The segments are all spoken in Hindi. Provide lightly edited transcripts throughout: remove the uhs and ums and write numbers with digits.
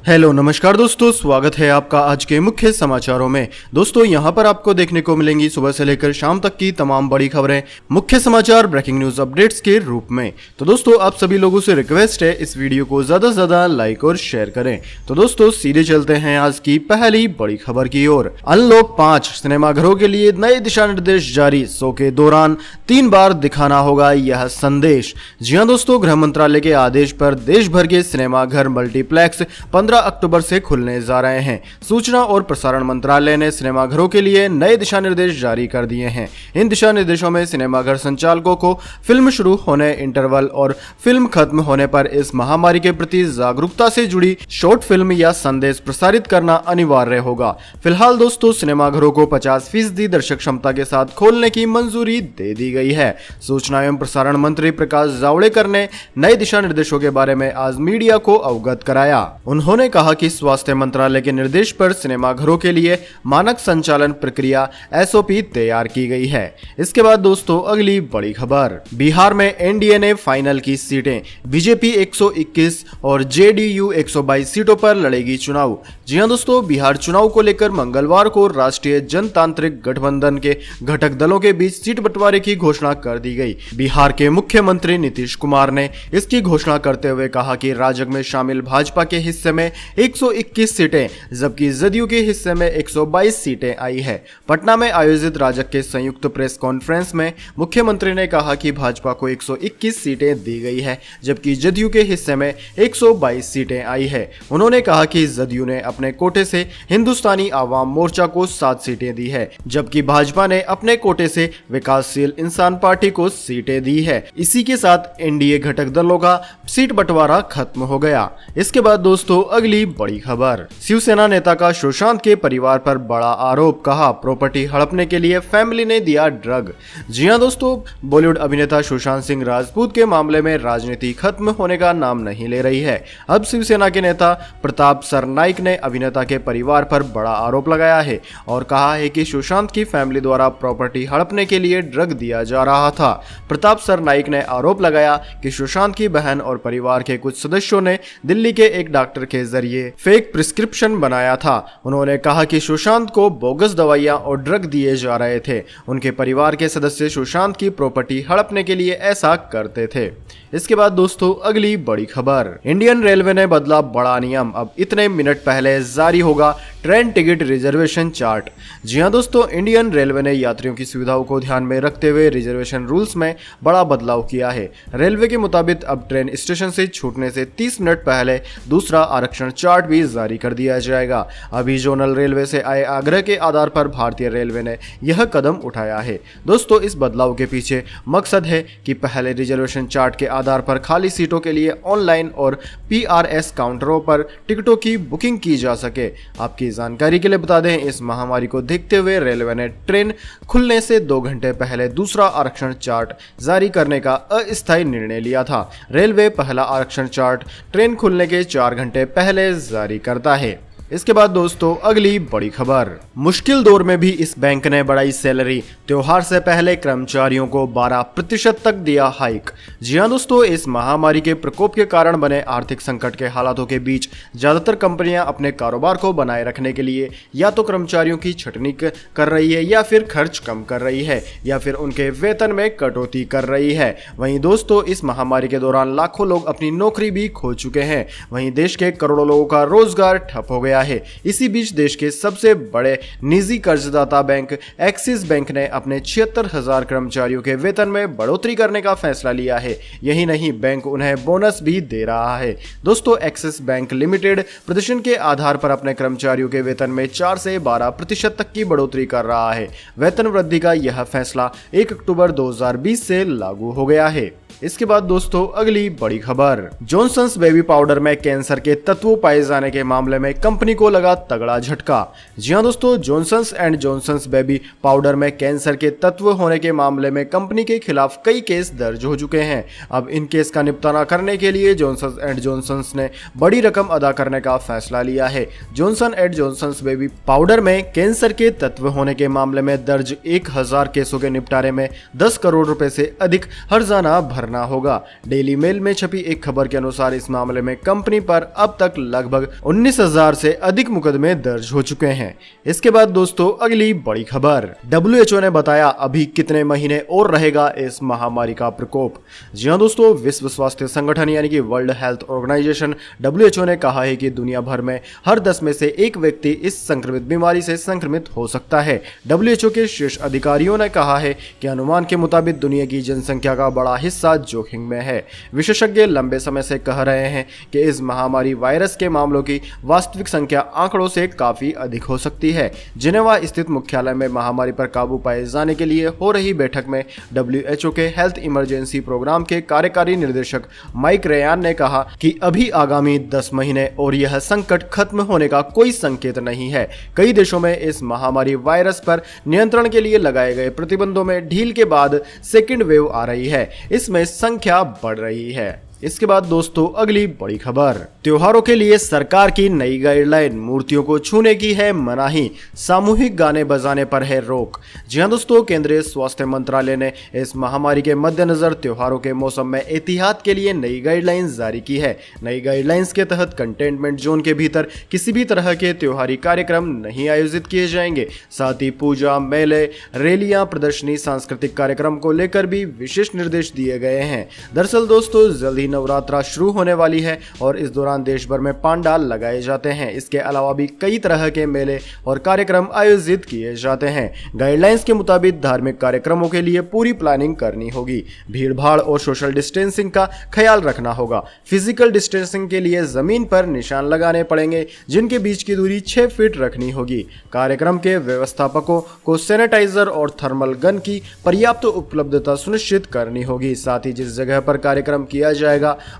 हेलो नमस्कार दोस्तों, स्वागत है आपका आज के मुख्य समाचारों में। दोस्तों यहां पर आपको देखने को मिलेंगी सुबह से लेकर शाम तक की तमाम बड़ी खबरें, मुख्य समाचार, ब्रेकिंग न्यूज अपडेट्स के रूप में। तो दोस्तों आप सभी लोगों से रिक्वेस्ट है इस वीडियो को ज्यादा से ज्यादा लाइक और शेयर करें। तो दोस्तों सीधे चलते हैं आज की पहली बड़ी खबर की ओर। अनलॉक 5 सिनेमाघरों के लिए नए दिशा निर्देश जारी, शो के दौरान 3 बार दिखाना होगा यह संदेश। जी हां दोस्तों, गृह मंत्रालय के आदेश पर देश भर के सिनेमाघर मल्टीप्लेक्स 15 अक्टूबर से खुलने जा रहे हैं। सूचना और प्रसारण मंत्रालय ने सिनेमाघरों के लिए नए दिशा निर्देश जारी कर दिए हैं। इन दिशा निर्देशों में सिनेमाघर संचालकों को फिल्म शुरू होने, इंटरवल और फिल्म खत्म होने पर इस महामारी के प्रति जागरूकता से जुड़ी शॉर्ट फिल्म या संदेश प्रसारित करना अनिवार्य होगा। फिलहाल दोस्तों सिनेमाघरों को 50% दर्शक क्षमता के साथ खोलने की मंजूरी दे दी गई है। सूचना एवं प्रसारण मंत्री प्रकाश जावड़ेकर ने नए दिशा निर्देशों के बारे में आज मीडिया को अवगत कराया। उन्होंने कहा कि स्वास्थ्य मंत्रालय के निर्देश पर सिनेमाघरों के लिए मानक संचालन प्रक्रिया एसओपी तैयार की गई है। इसके बाद दोस्तों अगली बड़ी खबर, बिहार में एनडीए ने फाइनल की सीटें, बीजेपी 121 और जेडीयू 122 सीटों पर लड़ेगी चुनाव। जी हां दोस्तों, बिहार चुनाव को लेकर मंगलवार को राष्ट्रीय जनतांत्रिक गठबंधन के घटक दलों के बीच सीट बंटवारे की घोषणा कर दी गई। बिहार के मुख्यमंत्री नीतीश कुमार ने इसकी घोषणा करते हुए कहा कि राजग में शामिल भाजपा के हिस्से में 121 सीटें जबकि जदयू के हिस्से में 122 सीटें आई है। पटना में आयोजित राजग के संयुक्त प्रेस कॉन्फ्रेंस में मुख्यमंत्री ने कहा कि भाजपा को 121 सीटें दी गई है जबकि जदयू के हिस्से में 122 सीटें आई है। उन्होंने कहा कि जदयू ने अपने कोटे से हिंदुस्तानी आवाम मोर्चा को 7 सीटें दी है जबकि भाजपा ने अपने कोटे से विकासशील इंसान पार्टी को सीटें दी है। इसी के साथ एनडीए घटक दलों का सीट बंटवारा खत्म हो गया। इसके बाद दोस्तों अगली बड़ी खबर, शिवसेना नेता का सुशांत के परिवार पर बड़ा आरोप, कहा प्रॉपर्टी हड़पने के लिए फैमिली ने दिया ड्रग। जी हां दोस्तों, बॉलीवुड अभिनेता सुशांत सिंह राजपूत के मामले में राजनीति खत्म होने का नाम नहीं ले रही है। अब शिवसेना के नेता प्रताप सरनाइक ने अभिनेता के परिवार पर बड़ा आरोप लगाया है और कहा है कि सुशांत की फैमिली द्वारा प्रॉपर्टी हड़पने के लिए ड्रग दिया जा रहा था। प्रताप सरनाइक ने आरोप लगाया कि सुशांत की बहन और परिवार के कुछ सदस्यों ने दिल्ली के एक डॉक्टर के जरिए फेक प्रिस्क्रिप्शन बनाया था। उन्होंने कहा कि सुशांत को बोगस दवाइयां और ड्रग दिए जा रहे थे। उनके परिवार के सदस्य सुशांत की प्रॉपर्टी हड़पने के लिए ऐसा करते थे। इसके बाद दोस्तों अगली बड़ी खबर, इंडियन रेलवे ने बदला बड़ा नियम, अब इतने मिनट पहले जारी होगा ट्रेन टिकट रिजर्वेशन चार्ट। जी हां दोस्तों, इंडियन रेलवे ने यात्रियों की सुविधाओं को ध्यान में रखते हुए रिजर्वेशन रूल्स में बड़ा बदलाव किया है। रेलवे के मुताबिक अब ट्रेन स्टेशन से छूटने से 30 मिनट पहले दूसरा आरक्षण चार्ट भी जारी कर दिया जाएगा। अभी जोनल रेलवे से आए आग्रह के आधार पर भारतीय रेलवे ने यह कदम उठाया है। दोस्तों इस बदलाव के पीछे मकसद है कि पहले रिजर्वेशन चार्ट के आधार पर खाली सीटों के लिए ऑनलाइन और पीआरएस काउंटरों पर टिकटों की बुकिंग की जा सके। आपकी जानकारी के लिए बता दें, इस महामारी को देखते हुए रेलवे ने ट्रेन खुलने से 2 घंटे पहले दूसरा आरक्षण चार्ट जारी करने का अस्थायी निर्णय लिया था। रेलवे पहला आरक्षण चार्ट ट्रेन खुलने के 4 घंटे पहले जारी करता है। इसके बाद दोस्तों अगली बड़ी खबर, मुश्किल दौर में भी इस बैंक ने बढ़ाई सैलरी, त्योहार से पहले कर्मचारियों को 12% तक दिया हाइक। जी हां दोस्तों, इस महामारी के प्रकोप के कारण बने आर्थिक संकट के हालातों के बीच ज्यादातर कंपनियां अपने कारोबार को बनाए रखने के लिए या तो कर्मचारियों की छटनी कर रही है या फिर खर्च कम कर रही है या फिर उनके वेतन में कटौती कर रही है। वहीं दोस्तों इस महामारी के दौरान लाखों लोग अपनी नौकरी भी खो चुके हैं। वहीं देश के करोड़ों लोगों का रोजगार ठप हो गया है। इसी बीच देश के सबसे बड़े निजी कर्जदाता बैंक एक्सिस बैंक ने अपने 76,000 कर्मचारियों के वेतन में बढ़ोतरी करने का फैसला लिया है। यही नहीं, बैंक उन्हें बोनस भी दे रहा है। दोस्तों एक्सिस बैंक लिमिटेड प्रदर्शन के आधार पर अपने कर्मचारियों के वेतन में 4 से 12% तक की बढ़ोतरी कर रहा है। वेतन वृद्धि का यह फैसला 1 अक्टूबर 2020 से लागू हो गया है। इसके बाद दोस्तों अगली बड़ी खबर, जॉनसन्स बेबी पाउडर में कैंसर के तत्व पाए जाने के मामले में कंपनी को लगा तगड़ा झटका। जी हां दोस्तों, Johnson's and Johnson's baby powder में कैंसर के तत्व होने के मामले में कंपनी के खिलाफ कई केस दर्ज हो चुके हैं। अब इन केस का निपटारा करने के लिए जॉनसन्स एंड जॉनसन्स ने बड़ी रकम अदा करने का फैसला लिया है। Johnson and Johnson's baby powder में कैंसर के तत्व होने के मामले में दर्ज 1000 केसों के निपटारे में 10 करोड़ रुपए से अधिक हर्जाना भरना भरना होगा। डेली मेल में छपी एक खबर के अनुसार इस मामले में कंपनी पर अब तक लगभग 19,000 से अधिक मुकदमे दर्ज हो चुके हैं। इसके बाद दोस्तों अगली बड़ी खबर, WHO ने बताया अभी कितने महीने और रहेगा इस महामारी का प्रकोप। जी हाँ दोस्तों, विश्व स्वास्थ्य संगठन यानी कि वर्ल्ड हेल्थ ऑर्गेनाइजेशन WHO ने कहा है कि दुनिया भर में हर 10 में से एक व्यक्ति इस संक्रमित बीमारी से संक्रमित हो सकता है। WHO के शीर्ष अधिकारियों ने कहा है कि अनुमान के मुताबिक दुनिया की जनसंख्या का बड़ा हिस्सा जोखिम में है। विशेषज्ञ लंबे समय से कह रहे हैं कि इस महामारी वायरस के मामलों की वास्तविक संख्या आंकड़ों से काफी अधिक हो सकती है। जिनेवा स्थित मुख्यालय में महामारी पर काबू पाए जाने के लिए हो रही बैठक में WHO के हेल्थ इमरजेंसी प्रोग्राम के कार्यकारी निदेशक माइक रेयान ने कहा कि अभी आगामी 10 महीने और यह संकट खत्म होने का कोई संकेत नहीं है। कई देशों में इस महामारी वायरस पर नियंत्रण के लिए लगाए गए प्रतिबंधों में ढील के बाद सेकेंड वेव आ रही है, इसमें संख्या बढ़ रही है। इसके बाद दोस्तों अगली बड़ी खबर, त्योहारों के लिए सरकार की नई गाइडलाइन, मूर्तियों को छूने की है मनाही, सामूहिक गाने बजाने पर है रोक। जी हां दोस्तों, केंद्रीय स्वास्थ्य मंत्रालय ने इस महामारी के मद्देनजर त्योहारों के मौसम में एहतियात के लिए नई गाइडलाइन जारी की है। नई गाइडलाइंस के तहत कंटेनमेंट जोन के भीतर किसी भी तरह के त्योहारी कार्यक्रम नहीं आयोजित किए जाएंगे। साथ ही पूजा, मेले, रैलियां, प्रदर्शनी, सांस्कृतिक कार्यक्रम को लेकर भी विशेष निर्देश दिए गए हैं। दरअसल दोस्तों जल्द ही नवरात्रा शुरू होने वाली है और इस दौरान देश भर में पंडाल लगाए जाते हैं। इसके अलावा भी कई तरह के मेले और कार्यक्रम आयोजित किए जाते हैं। गाइडलाइंस के मुताबिक धार्मिक कार्यक्रमों के लिए पूरी प्लानिंग करनी होगी। भीड़ भाड़ और सोशल डिस्टेंसिंग का ख्याल रखना होगा। फिजिकल डिस्टेंसिंग के लिए जमीन पर निशान लगाने पड़ेंगे जिनके बीच की दूरी 6 फीट रखनी होगी। कार्यक्रम के व्यवस्थापकों को सैनिटाइजर और थर्मल गन की पर्याप्त उपलब्धता सुनिश्चित करनी होगी। साथ ही जिस जगह पर कार्यक्रम किया जाएगा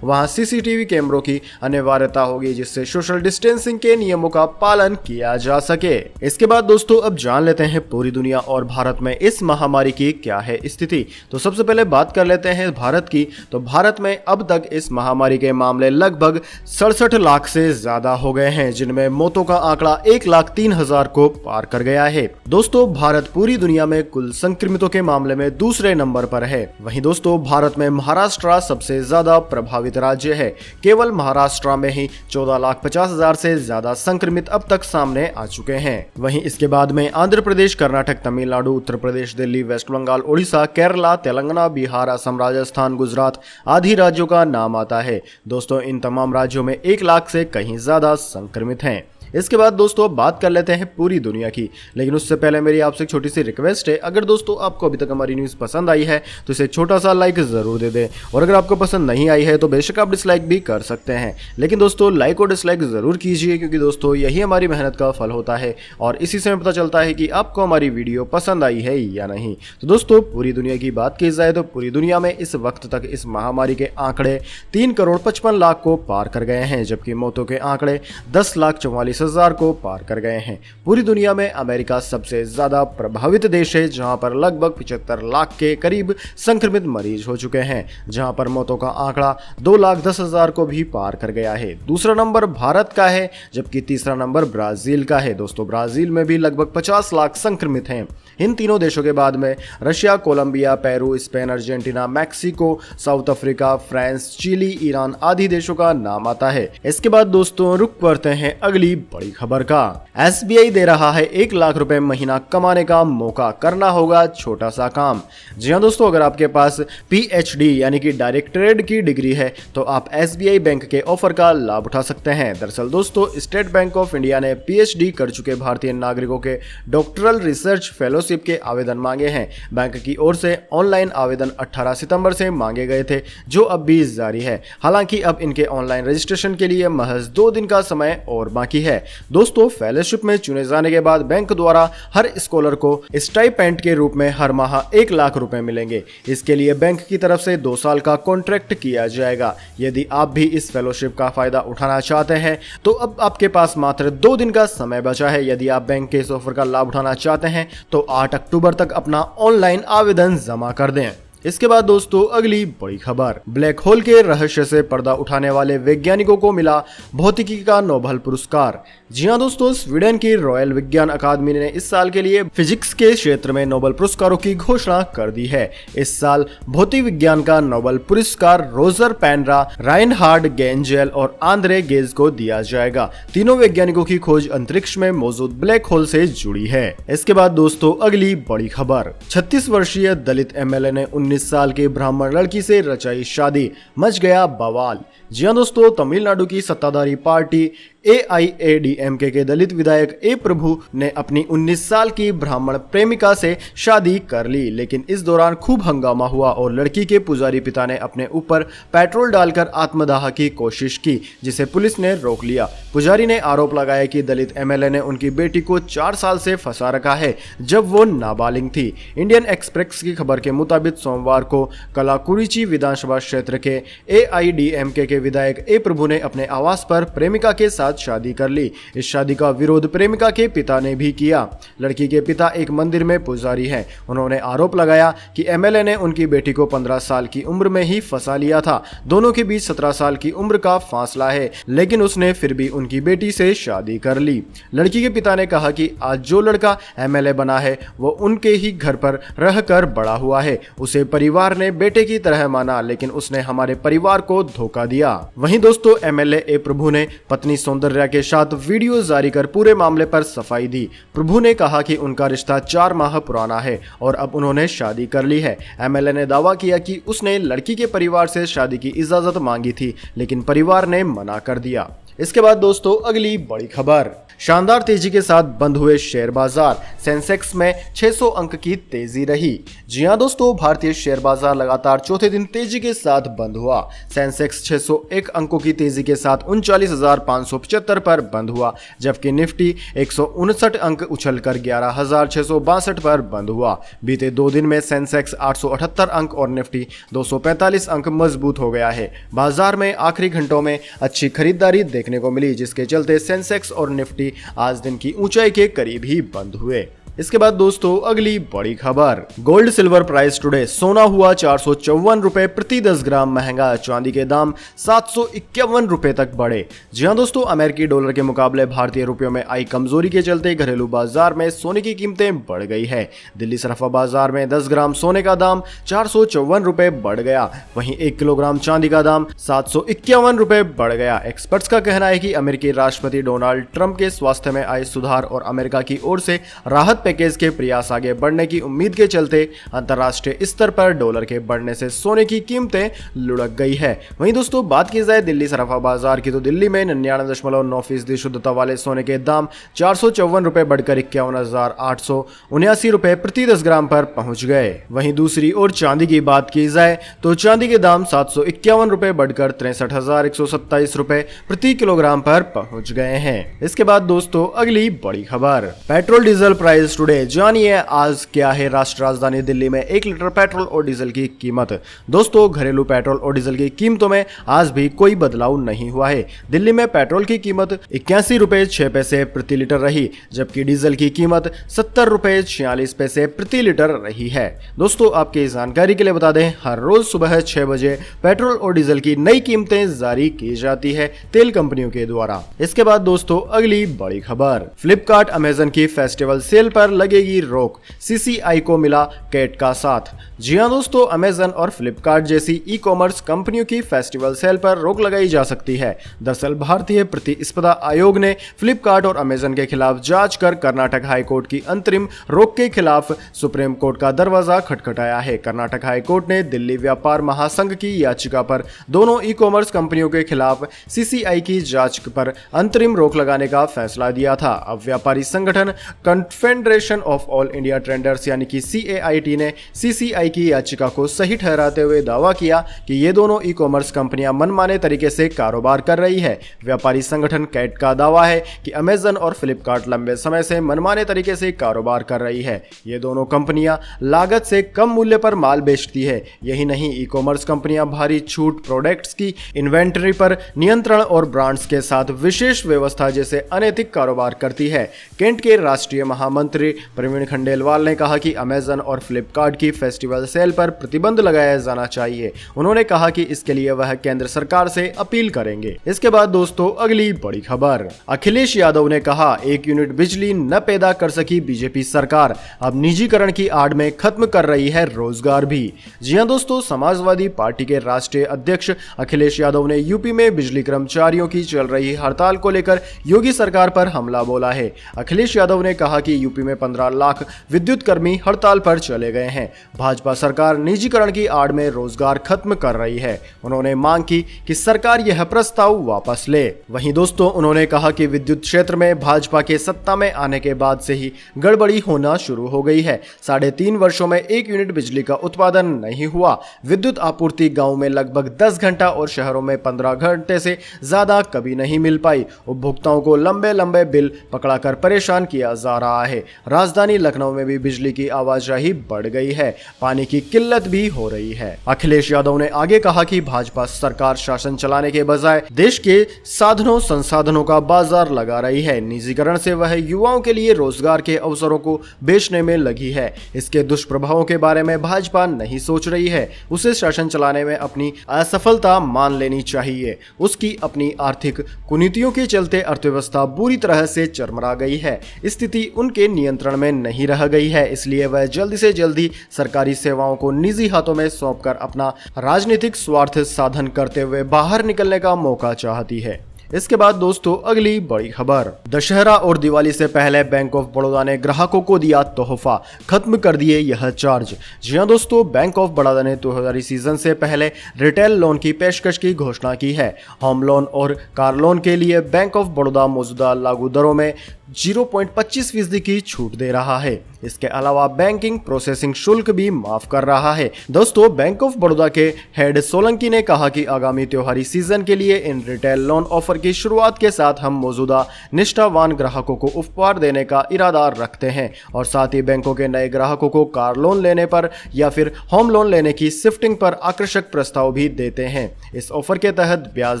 वहां CCTV कैमरों की अनिवार्यता होगी जिससे सोशल डिस्टेंसिंग के नियमों का पालन किया जा सके। इसके बाद दोस्तों अब जान लेते हैं पूरी दुनिया और भारत में इस महामारी की क्या है स्थिति। तो सबसे पहले बात कर लेते हैं भारत की। तो भारत में अब तक इस महामारी के मामले लगभग 67 लाख से ज्यादा हो गए हैं, जिनमें मौतों का आंकड़ा 1,03,000 को पार कर गया है। दोस्तों भारत पूरी दुनिया में कुल संक्रमितों के मामले में दूसरे नंबर पर है। वहीं दोस्तों भारत में महाराष्ट्र सबसे ज्यादा प्रभावित राज्य है। केवल महाराष्ट्र में ही 14,50,000 से ज्यादा संक्रमित अब तक सामने आ चुके हैं। वहीं इसके बाद में आंध्र प्रदेश, कर्नाटक, तमिलनाडु, उत्तर प्रदेश, दिल्ली, वेस्ट बंगाल, उड़ीसा, केरला, तेलंगाना, बिहार, असम, राजस्थान, गुजरात आदि राज्यों का नाम आता है। दोस्तों इन तमाम राज्यों में 1 लाख से कहीं ज्यादा संक्रमित हैं। इसके बाद दोस्तों बात कर लेते हैं पूरी दुनिया की, लेकिन उससे पहले मेरी आपसे एक छोटी सी रिक्वेस्ट है। अगर दोस्तों आपको अभी तक हमारी न्यूज़ पसंद आई है तो इसे छोटा सा लाइक ज़रूर दे दें, और अगर आपको पसंद नहीं आई है तो बेशक आप डिसलाइक भी कर सकते हैं, लेकिन दोस्तों लाइक और डिसलाइक ज़रूर कीजिए क्योंकि दोस्तों यही हमारी मेहनत का फल होता है और इसी से पता चलता है कि आपको हमारी वीडियो पसंद आई है या नहीं। तो दोस्तों पूरी दुनिया की बात की जाए तो पूरी दुनिया में इस वक्त तक इस महामारी के आंकड़े 3,55,00,000 को पार कर गए हैं, जबकि मौतों के आंकड़े 10,44,000 को पार कर गए हैं। पूरी दुनिया में अमेरिका सबसे ज्यादा प्रभावित देश है, जहां पर लगभग 75 लाख के करीब संक्रमित मरीज हो चुके हैं, जहां पर मौतों का आंकड़ा 2,10,000 को भी पार कर गया है। दूसरा नंबर भारत का है, जबकि तीसरा नंबर ब्राजील का है। दोस्तों ब्राजील में भी लगभग 50 लाख संक्रमित हैं। इन तीनों देशों के बाद में Russia, Colombia, Peru, Spain, Argentina, Mexico, South Africa, France, Chile, Iran आदि देशों का नाम आता है। इसके बाद दोस्तों रुक पड़ते हैं अगली बड़ी खबर का। SBI दे रहा है 1 लाख रुपए महीना कमाने का मौका, करना होगा छोटा सा काम। जी हाँ दोस्तों, अगर आपके पास PhD यानी कि डायरेक्टरेट की डिग्री है तो आप SBI बैंक के ऑफर का लाभ उठा सकते हैं। दरअसल दोस्तों स्टेट बैंक ऑफ इंडिया ने PhD कर चुके भारतीय नागरिकों के डॉक्टरल रिसर्च फेलोशिप के आवेदन मांगे हैं। बैंक की ओर से ऑनलाइन आवेदन 18 सितंबर से मांगे गए थे, जो अब भी जारी है। हालांकि अब इनके ऑनलाइन रजिस्ट्रेशन के लिए महज 2 दिन का समय और बाकी है। दोस्तों फेलोशिप में चुने जाने के बाद बैंक द्वारा हर स्कॉलर को स्टाइपेंड के रूप में हर माह 1 लाख रुपए मिलेंगे। इसके लिए बैंक की तरफ से 2 साल का कॉन्ट्रैक्ट किया जाएगा। यदि आप भी इस फेलोशिप का फायदा उठाना चाहते हैं तो अब आपके पास मात्र 2 दिन का समय बचा है। यदि आप बैंक के इस ऑफर का लाभ उठाना चाहते हैं तो 8 अक्टूबर तक अपना ऑनलाइन आवेदन जमा कर दें। इसके बाद दोस्तों अगली बड़ी खबर, ब्लैक होल के रहस्य से पर्दा उठाने वाले वैज्ञानिकों को मिला भौतिकी का नोबेल पुरस्कार। जी हां दोस्तों, स्वीडन की रॉयल विज्ञान अकादमी ने इस साल के लिए फिजिक्स के क्षेत्र में नोबेल पुरस्कारों की घोषणा कर दी है। इस साल भौतिक विज्ञान का नोबेल पुरस्कार रोजर पेनरा, राइनहार्ड गेंजेल और आंद्रे गेज को दिया जाएगा। तीनों वैज्ञानिकों की खोज अंतरिक्ष में मौजूद ब्लैक होल से जुड़ी है। इसके बाद दोस्तों अगली बड़ी खबर, 36 वर्षीय दलित एमएलए ने 19 साल की ब्राह्मण लड़की से रचाई शादी, मच गया बवाल। जी हां दोस्तों, तमिलनाडु की सत्ताधारी पार्टी AIADMK के दलित विधायक ए प्रभु ने अपनी 19 साल की ब्राह्मण प्रेमिका से शादी कर ली, लेकिन इस दौरान खूब हंगामा हुआ और लड़की के पुजारी पिता ने अपने ऊपर पेट्रोल डालकर आत्मदाह की कोशिश की, जिसे पुलिस ने रोक लिया। पुजारी ने आरोप लगाया कि दलित एमएलए ने उनकी बेटी को 4 साल से फंसा रखा है, जब वो नाबालिग थी। इंडियन एक्सप्रेस की खबर के मुताबिक सोमवार को कलाकुरिची विधानसभा क्षेत्र के AIADMK के विधायक ए प्रभु ने अपने आवास पर प्रेमिका के साथ शादी कर ली। इस शादी का विरोध प्रेमिका के पिता ने भी किया। लड़की के पिता एक मंदिर में पुजारी हैं। उन्होंने आरोप लगाया कि एमएलए ने उनकी बेटी को 15 साल की उम्र में ही फंसा लिया था। दोनों के बीच 17 साल की उम्र का फासला है, लेकिन उसने फिर भी उनकी बेटी से शादी कर ली। लड़की के पिता ने कहा कि आज जो लड़का एमएलए बना है वो उनके ही घर पर रहकर बड़ा हुआ है। उसे परिवार ने बेटे की तरह माना, लेकिन उसने हमारे परिवार को धोखा दिया। वहीं दोस्तों एमएलए ए प्रभु ने पत्नी सौंदर्या के साथ वीडियो जारी कर पूरे मामले पर सफाई दी। प्रभु ने कहा कि उनका रिश्ता 4 माह पुराना है और अब उन्होंने शादी कर ली है। एमएलए ने दावा किया कि उसने लड़की के परिवार से शादी की इजाजत मांगी थी, लेकिन परिवार ने मना कर दिया। इसके बाद दोस्तों अगली बड़ी खबर, शानदार तेजी के साथ बंद हुए शेयर बाजार, सेंसेक्स में 600 अंक की तेजी रही। जी हां दोस्तों, भारतीय शेयर बाजार लगातार चौथे दिन तेजी के साथ बंद हुआ। सेंसेक्स 601 अंकों की तेजी के साथ 39,575 पर बंद हुआ, जबकि निफ्टी 159 अंक उछलकर 11,662 पर बंद हुआ। बीते 2 दिन में सेंसेक्स 878 अंक और निफ्टी 245 अंक मजबूत हो गया है। बाजार में आखिरी घंटों में अच्छी खरीदारी देखने को मिली, जिसके चलते सेंसेक्स और निफ्टी आज दिन की ऊंचाई के करीब ही बंद हुए। इसके बाद दोस्तों अगली बड़ी खबर, गोल्ड सिल्वर प्राइस टुडे, सोना हुआ 454 रुपए प्रति 10 ग्राम महंगा, चांदी के दाम 751 रुपए तक बढ़े। जी हां दोस्तों, अमेरिकी डॉलर के मुकाबले भारतीय रुपयों में आई कमजोरी के चलते घरेलू बाजार में सोने की कीमतें बढ़ गई है। दिल्ली सराफा बाजार में 10 ग्राम सोने का दाम 454 रुपए बढ़ गया, वहीं 1 किलोग्राम चांदी का दाम 751 रुपए बढ़ गया। एक्सपर्ट्स का कहना है कि अमेरिकी राष्ट्रपति डोनाल्ड ट्रंप के स्वास्थ्य में आए सुधार और अमेरिका की ओर से राहत पैकेज के प्रयास आगे बढ़ने की उम्मीद के चलते अंतर्राष्ट्रीय स्तर पर डॉलर के बढ़ने से सोने की कीमतें लुढ़क गई है। वहीं दोस्तों बात की जाए दिल्ली सराफा बाजार की, तो दिल्ली में 99.9% शुद्धता वाले सोने के दाम 454 रुपए बढ़कर 51,879 रुपए प्रति 10 ग्राम पर पहुंच गए। वहीं दूसरी ओर चांदी की बात की जाए तो चांदी के दाम 751 रुपए बढ़कर 63,127 रुपए प्रति किलोग्राम पर पहुंच गए हैं। इसके बाद दोस्तों अगली बड़ी खबर, पेट्रोल डीजल प्राइस टुडे, जानिए आज क्या है राष्ट्र राजधानी दिल्ली में 1 लीटर पेट्रोल और डीजल की कीमत। दोस्तों घरेलू पेट्रोल और डीजल की कीमतों में आज भी कोई बदलाव नहीं हुआ है। दिल्ली में पेट्रोल की कीमत 81 रुपए 6 पैसे प्रति लीटर रही, जबकि डीजल की कीमत 70 रुपए 46 पैसे प्रति लीटर रही है। दोस्तों आपकी जानकारी के लिए बता दें, हर रोज सुबह 6 बजे पेट्रोल और डीजल की नई कीमतें जारी की जाती है तेल कंपनियों के द्वारा। इसके बाद दोस्तों अगली बड़ी खबर, फ्लिपकार्ट अमेजन की फेस्टिवल सेल पर लगेगी रोक, CCI को मिला कैट का साथ। जी हां दोस्तों, अमेजन और फ्लिपकार्ट जैसी ई कॉमर्स कंपनियों की फेस्टिवल सेल पर रोक लगाई जा सकती है। दरअसल भारतीय प्रतिस्पर्धा आयोग ने फ्लिपकार्ट और अमेजन के खिलाफ जांच कर कर्नाटक हाई कोर्ट की अंतरिम रोक के खिलाफ सुप्रीम कोर्ट का दरवाजा खटखटाया है। कर्नाटक हाई कोर्ट ने दिल्ली व्यापार महासंघ की याचिका पर दोनों ई कॉमर्स कंपनियों के खिलाफ CCI की जांच पर अंतरिम रोक लगाने का फैसला दिया था। अब व्यापारी संगठन confederation of all India traders यानी कि CAIT ने CCI की याचिका को सही ठहराते हुए दावा किया कि ये दोनों ई कॉमर्स कंपनियां मनमाने तरीके से कारोबार कर रही है। व्यापारी संगठन कैट का दावा है कि अमेजन और फ्लिपकार्ट लंबे समय से मनमाने तरीके से कारोबार कर रही है। ये दोनों कंपनियां लागत से कम मूल्य पर माल बेचती है। यही नहीं, ई कॉमर्स कंपनियां भारी छूट, प्रोडक्ट्स की इन्वेंटरी पर नियंत्रण और ब्रांड्स के साथ विशेष व्यवस्था जैसे अनैतिक कारोबार करती है। कैट के राष्ट्रीय महामंत्री मंत्री प्रवीण खंडेलवाल ने कहा कि अमेजन और फ्लिपकार्ट की फेस्टिवल सेल पर प्रतिबंध लगाया जाना चाहिए। उन्होंने कहा कि इसके लिए वह केंद्र सरकार से अपील करेंगे। इसके बाद दोस्तों अगली बड़ी खबर, अखिलेश यादव ने कहा 1 यूनिट बिजली न पैदा कर सकी बीजेपी सरकार, अब निजीकरण की आड़ में खत्म कर रही है रोजगार भी। जी हां दोस्तों, समाजवादी पार्टी के राष्ट्रीय अध्यक्ष अखिलेश यादव ने यूपी में बिजली कर्मचारियों की चल रही हड़ताल को लेकर योगी सरकार पर हमला बोला है। अखिलेश यादव ने कहा कि यूपी में 15 लाख विद्युत कर्मी हड़ताल पर चले गए हैं। भाजपा सरकार निजीकरण की आड़ में रोजगार खत्म कर रही है। उन्होंने मांग की कि सरकार यह प्रस्ताव वापस ले। वहीं दोस्तों उन्होंने कहा कि विद्युत क्षेत्र में भाजपा के सत्ता में आने के बाद से ही गड़बड़ी होना शुरू हो गई है। 3.5 वर्षों में 1 यूनिट बिजली का उत्पादन नहीं हुआ। विद्युत आपूर्ति गांव में लगभग 10 घंटा और शहरों में 15 घंटे से ज्यादा कभी नहीं मिल पाई। उपभोक्ताओं को लंबे लंबे बिल पकड़ाकर परेशान किया जा रहा है। राजधानी लखनऊ में भी बिजली की आवाजाही बढ़ गई है। पानी की किल्लत भी हो रही है। अखिलेश यादव ने आगे कहा कि भाजपा सरकार शासन चलाने के बजाय देश के साधनों संसाधनों का बाजार लगा रही है। निजीकरण से वह युवाओं के लिए रोजगार के अवसरों को बेचने में लगी है। इसके दुष्प्रभावों के बारे में भाजपा नहीं सोच रही है। उसे शासन चलाने में अपनी असफलता मान लेनी चाहिए। उसकी अपनी आर्थिक कुनीतियों के चलते अर्थव्यवस्था बुरी तरह से चरमरा गई है। स्थिति उनके नियंत्रण में नहीं रह गई है, इसलिए वह जल्दी से जल्दी सरकारी सेवाओं को निजी हाथों में सौंपकर अपना राजनीतिक स्वार्थ साधन करते हुए बाहर निकलने का मौका चाहती है। इसके बाद दोस्तों अगली बड़ी खबर, दशहरा और दिवाली से पहले बैंक ऑफ बड़ौदा ने ग्राहकों को दिया तोहफा, खत्म कर दिए यह चार्ज। जी हां दोस्तों, बैंक ऑफ बड़ौदा ने 2000 सीजन से पहले रिटेल लोन की पेशकश की घोषणा की है। होम लोन और कार लोन के लिए बैंक ऑफ बड़ौदा मौजूदा लागू दरों में 0.25% की छूट दे रहा है। इसके अलावा बैंकिंग प्रोसेसिंग शुल्क भी माफ कर रहा है। दोस्तों बैंक ऑफ बड़ौदा के हेड सोलंकी ने कहा कि आगामी त्योहारी सीजन के लिए इन रिटेल लोन ऑफर की शुरुआत के साथ हम मौजूदा निष्ठावान ग्राहकों को उपहार देने का इरादा रखते हैं और साथ ही बैंकों के नए ग्राहकों को कार लोन लेने पर या फिर होम लोन लेने की शिफ्टिंग पर आकर्षक प्रस्ताव भी देते हैं। इस ऑफर के तहत ब्याज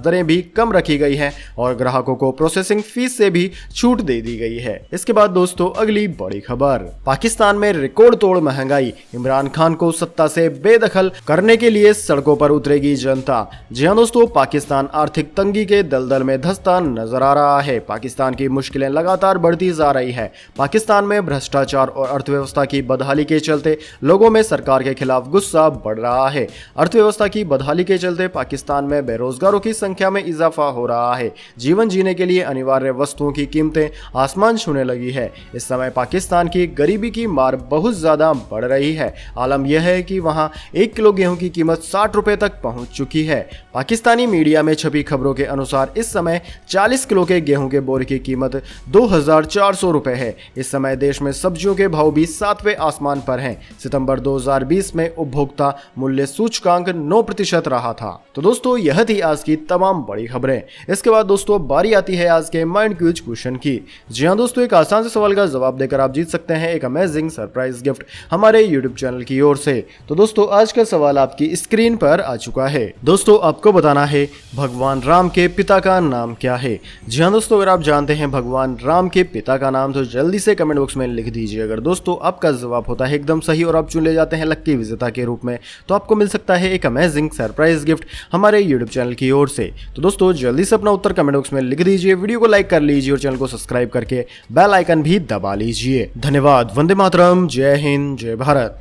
दरें भी कम रखी गई हैं और ग्राहकों को प्रोसेसिंग फीस से भी छूट दे दी गई है। इसके बाद दोस्तों अगली बड़ी खबर, पाकिस्तान में रिकॉर्ड तोड़ महंगाई, इमरान खान को सत्ता से बेदखल करने के लिए सड़कों पर उतरेगी जनता। जी हां दोस्तों, पाकिस्तान आर्थिक तंगी के दलदल में धंसता नजर आ रहा है। पाकिस्तान की मुश्किलें लगातार बढ़ती जा रही है। पाकिस्तान में भ्रष्टाचार और अर्थव्यवस्था की बदहाली के चलते लोगों में सरकार के खिलाफ गुस्सा बढ़ रहा है। अर्थव्यवस्था की बदहाली के चलते पाकिस्तान में बेरोजगारों की संख्या में इजाफा हो रहा है। जीवन जीने के लिए अनिवार्य वस्तुओं की कीमतें आसमान छूने लगी है। इस समय पाकिस्तान की गरीबी की मार बहुत ज्यादा बढ़ रही है। आलम यह है कि वहां 1 किलो गेहूं की कीमत 60 रुपए तक पहुंच चुकी है। पाकिस्तानी मीडिया में छपी खबरों के अनुसार इस समय 40 किलो के गेहूं के बोरे की कीमत 2400 रुपए है। इस समय देश में सब्जियों के भाव भी 7वें आसमान पर हैं। सितंबर 2020 में उपभोक्ता मूल्य सूचकांक 9% रहा था। तो दोस्तों यह थी आज की तमाम बड़ी खबरें। इसके बाद दोस्तों बारी आती है आज के माइंड क्विज क्वेश्चन की। जी हां दोस्तों, एक आसान से सवाल का जवाब देकर आप जीत सकते हैं एक अमेजिंग सरप्राइज गिफ्ट हमारे यूट्यूब चैनल की ओर से। तो दोस्तों आज का सवाल आपकी स्क्रीन पर आ चुका है। दोस्तों आपको बताना है भगवान राम के पिता का नाम क्या है। जी हां दोस्तों, अगर आप जानते हैं भगवान राम के पिता का नाम तो जल्दी से कमेंट बॉक्स में लिख दीजिए। अगर दोस्तों आपका जवाब होता है एकदम सही और आप चुन ले जाते हैं लक्की विजेता के रूप में, तो आपको मिल सकता है एक अमेजिंग सरप्राइज गिफ्ट हमारे यूट्यूब चैनल की ओर से। तो दोस्तों जल्दी से अपना उत्तर कमेंट बॉक्स में लिख दीजिए, वीडियो को लाइक कर लीजिए और चैनल को सब्सक्राइब करके बेल आइकन भी दबा लीजिए। धन्यवाद। वंदे मातरम। जय हिंद, जय भारत।